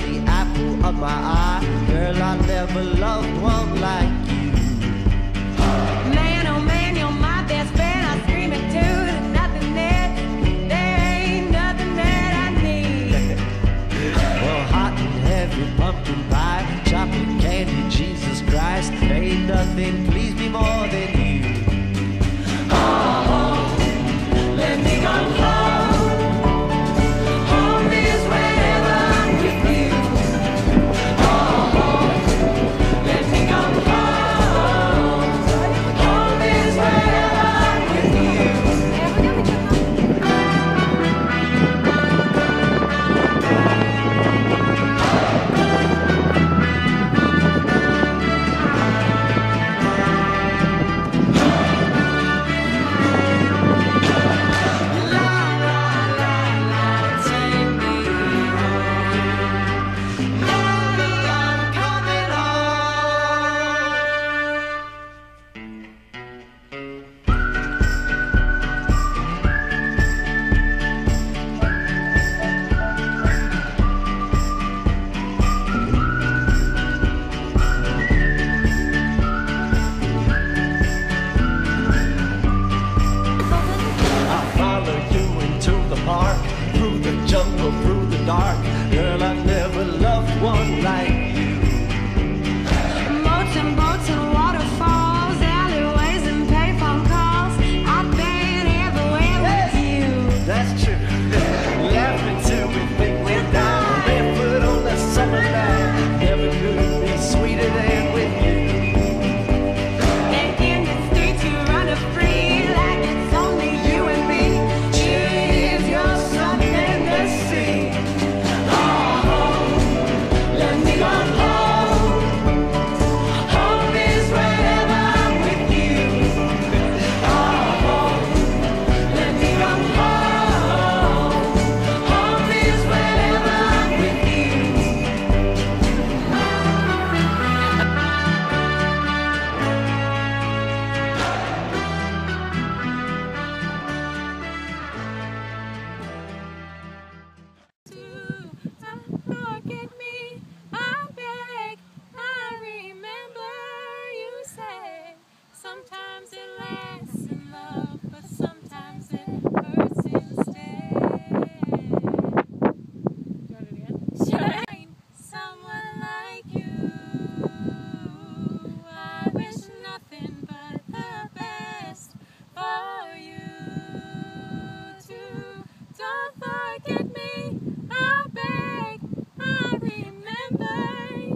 the apple of my eye. Girl, I never loved one like you. Man, oh man, you're my best friend. I scream it too. There's nothing that, there ain't nothing that I need. Well, hot and heavy pumpkin pie, chocolate candy, Jesus Christ, ain't nothing please me more than you. Oh, let me go home. Home is wherever I'm with you. Oh, let me go home. Home is wherever I'm with you. Through the dark, girl, I never loved one like you. Boats and boats and waterfalls, alleyways and payphone calls. I've been everywhere with you. That's true. Laughing till we think we're down, barefoot on the summer night. Never could be sweeter than with you. And in the streets you run free like it's only you and me. If you're something to see. Oh, let me go home. Home is wherever I'm with you. Oh, let me go home. Home is wherever I'm with you. Forget me, I beg, I remember you say, sometimes it lasts in love, but sometimes it hurts instead. Do you want it again? Sure. Someone like you, I wish nothing but the best for you too. Don't forget me, I beg, I remember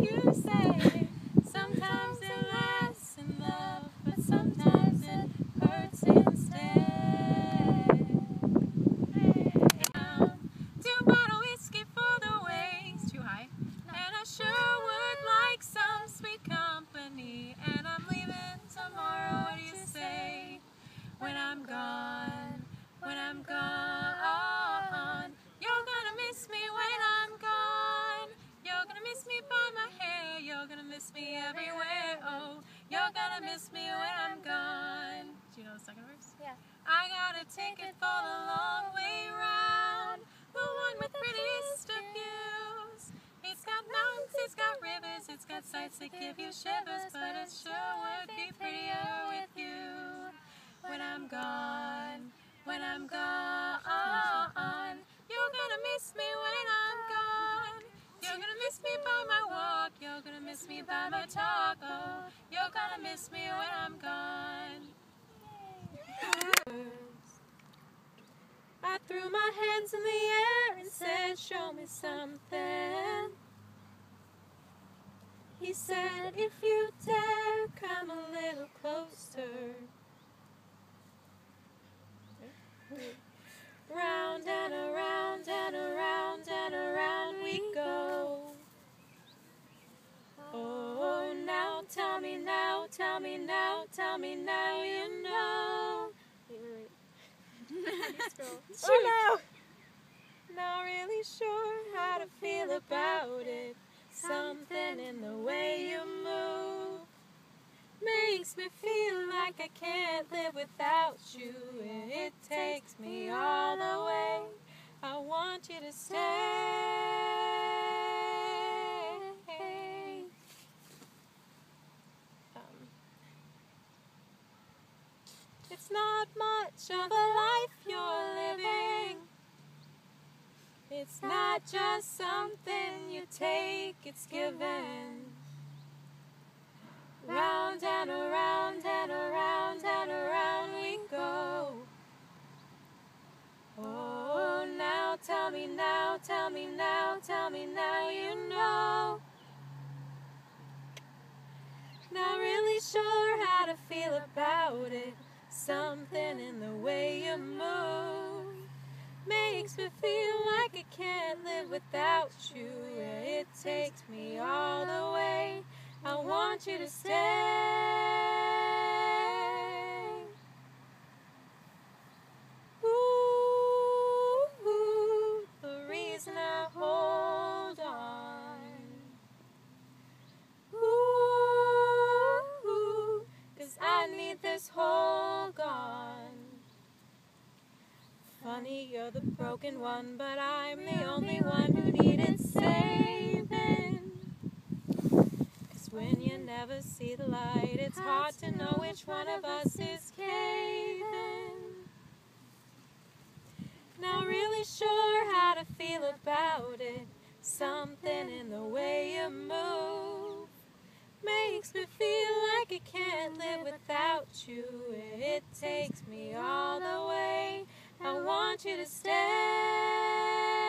you say, sometimes it lasts in love, but sometimes it hurts instead. Two bottle whiskey for the waist, too high, and I sure would like some sweet company, and I'm leaving tomorrow, what do you say? When I'm gone, when I'm gone, you're gonna miss me when I'm gone. You're gonna miss me by my hair, you're gonna miss me everywhere. Oh, you're gonna miss me when I'm gone. Do you know the second verse? Yeah. I got a ticket for the long way round, the one with prettiest of views. It's got mountains, it's got rivers, it's got sights that give you shivers, but it sure would be prettier with you. When I'm gone, when I'm gone, you're gonna miss me when I'm gone. You're gonna miss me by my walk, you're gonna miss me by my talk. Oh, you're gonna miss me when I'm gone. I threw my hands in the air and said, show me something. He said, if you dare, come a little closer. Round and around and around and around we go. Oh, now tell me now, tell me now, tell me now you know. Oh no! Not really sure how to feel about it. Something in the way you move makes me feel like I can't live without you. It takes me all the way. I want you to stay. not much of a life you're living. It's not just something you take, it's given. Round and around and around and around we go. Oh, now tell me now, tell me now, tell me now you know. Not really sure how to feel about it. Something in the way you move makes me feel like I can't live without you. Yeah, it takes me all the way. I want you to stay. Ooh, the reason I hold on. Ooh, 'cause I need this whole gone. Funny, you're the broken one, but I'm the only one who needed saving. 'Cause when you never see the light, it's hard to know which one of us is caving. Not really sure how to feel about it. Something in the way you move makes me feel like I can't live without you. It takes me all the way. I want you to stay.